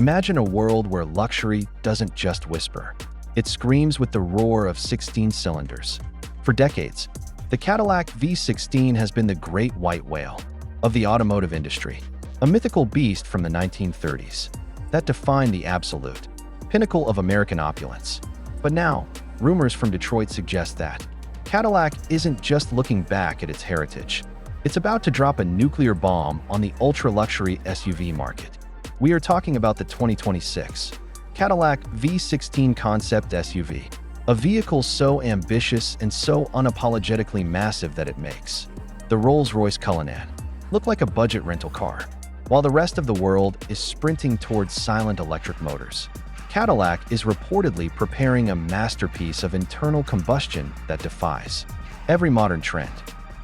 Imagine a world where luxury doesn't just whisper. It screams with the roar of 16 cylinders. For decades, the Cadillac V16 has been the great white whale of the automotive industry, a mythical beast from the 1930s that defined the absolute pinnacle of American opulence. But now, rumors from Detroit suggest that Cadillac isn't just looking back at its heritage. It's about to drop a nuclear bomb on the ultra-luxury SUV market. We are talking about the 2026 Cadillac V16 concept SUV, a vehicle so ambitious and so unapologetically massive that it makes the Rolls-Royce Cullinan look like a budget rental car. While the rest of the world is sprinting towards silent electric motors, Cadillac is reportedly preparing a masterpiece of internal combustion that defies every modern trend.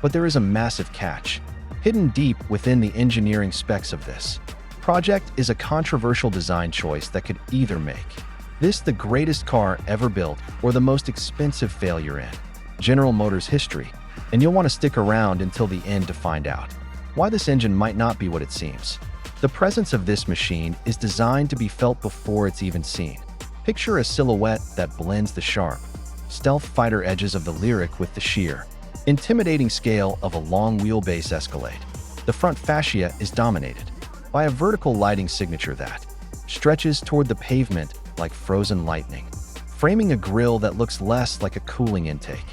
But there is a massive catch. Hidden deep within the engineering specs of this project is a controversial design choice that could either make this the greatest car ever built or the most expensive failure in General Motors history, and you'll want to stick around until the end to find out why this engine might not be what it seems. The presence of this machine is designed to be felt before it's even seen. Picture a silhouette that blends the sharp, stealth fighter edges of the Lyric with the sheer, intimidating scale of a long wheelbase Escalade. The front fascia is dominated by a vertical lighting signature that stretches toward the pavement like frozen lightning, framing a grille that looks less like a cooling intake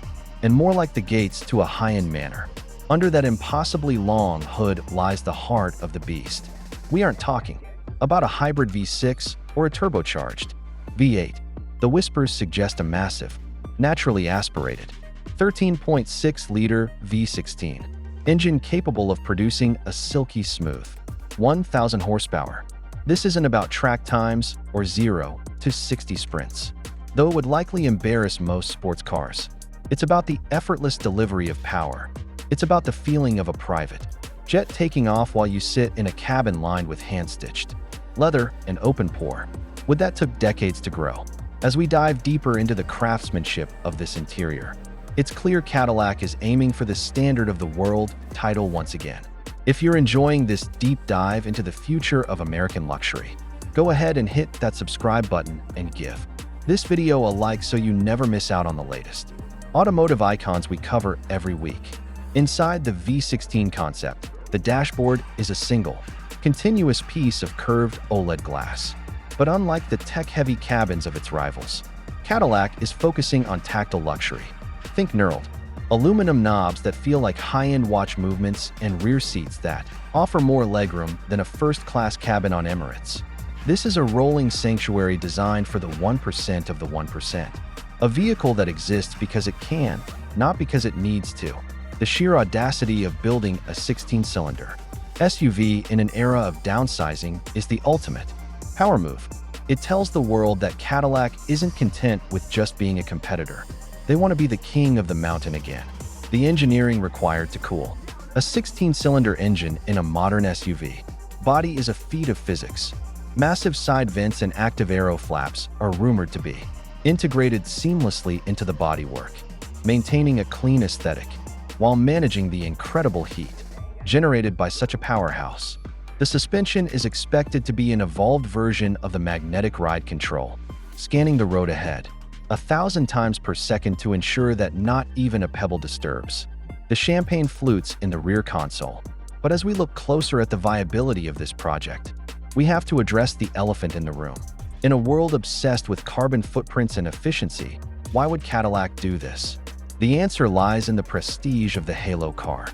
and more like the gates to a high-end manor. Under that impossibly long hood lies the heart of the beast. We aren't talking about a hybrid V6 or a turbocharged V8. The whispers suggest a massive, naturally aspirated 13.6-liter V16 engine capable of producing a silky smooth 1,000 horsepower. This isn't about track times or 0 to 60 sprints, though it would likely embarrass most sports cars. It's about the effortless delivery of power. It's about the feeling of a private jet taking off while you sit in a cabin lined with hand-stitched leather and open pore wood that took decades to grow. As we dive deeper into the craftsmanship of this interior, it's clear Cadillac is aiming for the standard of the world title once again. If you're enjoying this deep dive into the future of American luxury, go ahead and hit that subscribe button and give this video a like so you never miss out on the latest automotive icons we cover every week. Inside the V16 concept, the dashboard is a single, continuous piece of curved OLED glass. But unlike the tech-heavy cabins of its rivals, Cadillac is focusing on tactile luxury. Think knurled, aluminum knobs that feel like high-end watch movements and rear seats that offer more legroom than a first-class cabin on Emirates. This is a rolling sanctuary designed for the 1% of the 1%. A vehicle that exists because it can, not because it needs to. The sheer audacity of building a 16-cylinder SUV in an era of downsizing is the ultimate power move. It tells the world that Cadillac isn't content with just being a competitor. They want to be the king of the mountain again. The engineering required to cool a 16-cylinder engine in a modern SUV body is a feat of physics. Massive side vents and active aero flaps are rumored to be integrated seamlessly into the bodywork, maintaining a clean aesthetic while managing the incredible heat generated by such a powerhouse. The suspension is expected to be an evolved version of the magnetic ride control, scanning the road ahead 1,000 times per second to ensure that not even a pebble disturbs the champagne flutes in the rear console. But as we look closer at the viability of this project, we have to address the elephant in the room. In a world obsessed with carbon footprints and efficiency, why would Cadillac do this? The answer lies in the prestige of the Halo car.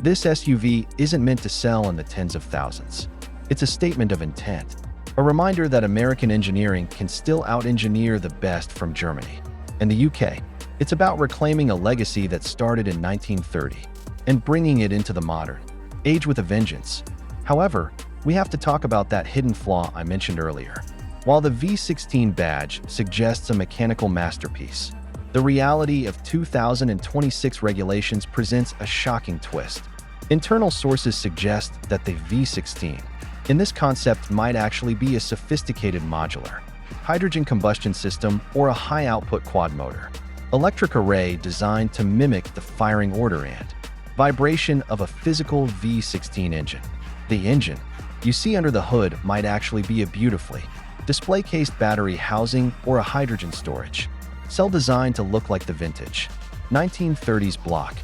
This SUV isn't meant to sell in the tens of thousands. It's a statement of intent, a reminder that American engineering can still out-engineer the best from Germany and the UK. It's about reclaiming a legacy that started in 1930 and bringing it into the modern age with a vengeance. However, we have to talk about that hidden flaw I mentioned earlier. While the V16 badge suggests a mechanical masterpiece, the reality of 2026 regulations presents a shocking twist. Internal sources suggest that the V16 in this concept might actually be a sophisticated modular hydrogen combustion system or a high-output quad motor electric array designed to mimic the firing order and vibration of a physical V16 engine. The engine you see under the hood might actually be a beautifully display-cased battery housing or a hydrogen storage cell designed to look like the vintage 1930s block.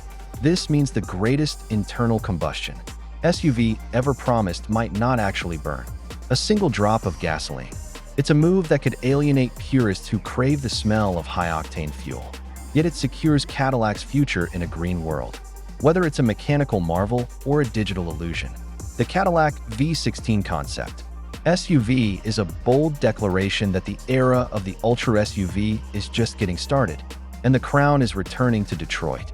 This means the greatest internal combustion SUV ever promised might not actually burn a single drop of gasoline. It's a move that could alienate purists who crave the smell of high-octane fuel. Yet it secures Cadillac's future in a green world. Whether it's a mechanical marvel or a digital illusion, the Cadillac V16 concept SUV is a bold declaration that the era of the ultra SUV is just getting started, and the crown is returning to Detroit.